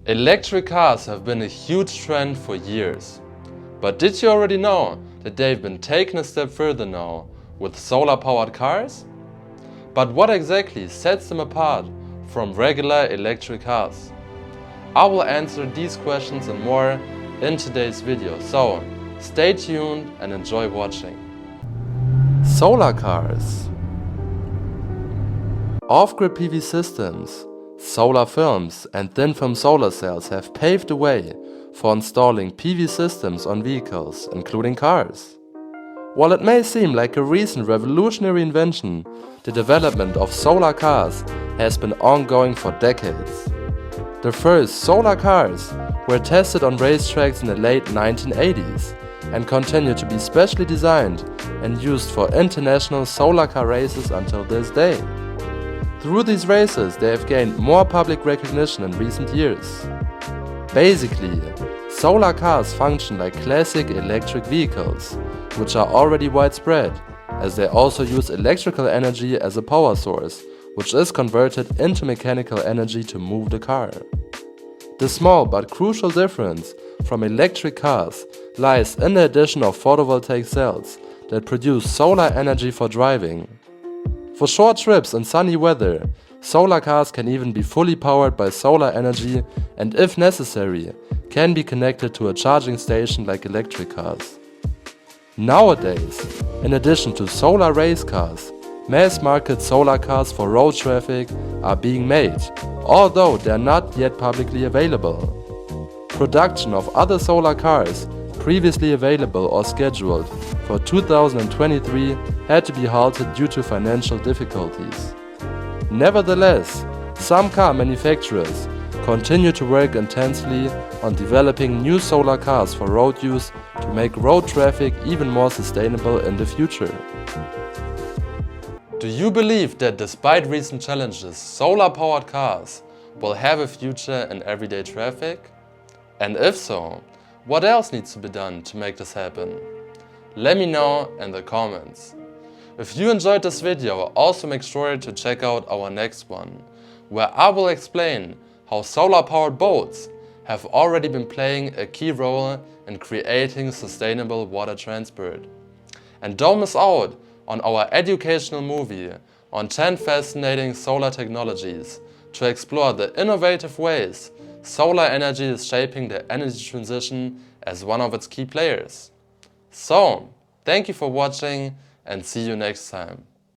Electric cars have been a huge trend for years. But did you already know that they've been taken a step further now with solar-powered cars? But what exactly sets them apart from regular electric cars? I will answer these questions and more in today's video, so stay tuned and enjoy watching. Solar cars. Off-grid PV systems, solar films and thin-film solar cells have paved the way for installing PV systems on vehicles, including cars. While it may seem like a recent revolutionary invention, the development of solar cars has been ongoing for decades. The first solar cars were tested on racetracks in the late 1980s and continue to be specially designed and used for international solar car races until this day. Through these races, they have gained more public recognition in recent years. Basically, solar cars function like classic electric vehicles, which are already widespread, as they also use electrical energy as a power source, which is converted into mechanical energy to move the car. The small but crucial difference from electric cars lies in the addition of photovoltaic cells that produce solar energy for driving. For short trips in sunny weather, solar cars can even be fully powered by solar energy and, if necessary, can be connected to a charging station like electric cars. Nowadays, in addition to solar race cars, mass-market solar cars for road traffic are being made, although they are not yet publicly available. Production of other solar cars previously available or scheduled for 2023 had to be halted due to financial difficulties. Nevertheless, some car manufacturers continue to work intensely on developing new solar cars for road use to make road traffic even more sustainable in the future. Do you believe that despite recent challenges, solar-powered cars will have a future in everyday traffic? And if so, what else needs to be done to make this happen? Let me know in the comments. If you enjoyed this video, also make sure to check out our next one, where I will explain how solar-powered boats have already been playing a key role in creating sustainable water transport. And don't miss out on our educational movie on 10 fascinating solar technologies to explore the innovative ways solar energy is shaping the energy transition as one of its key players. So, thank you for watching and see you next time.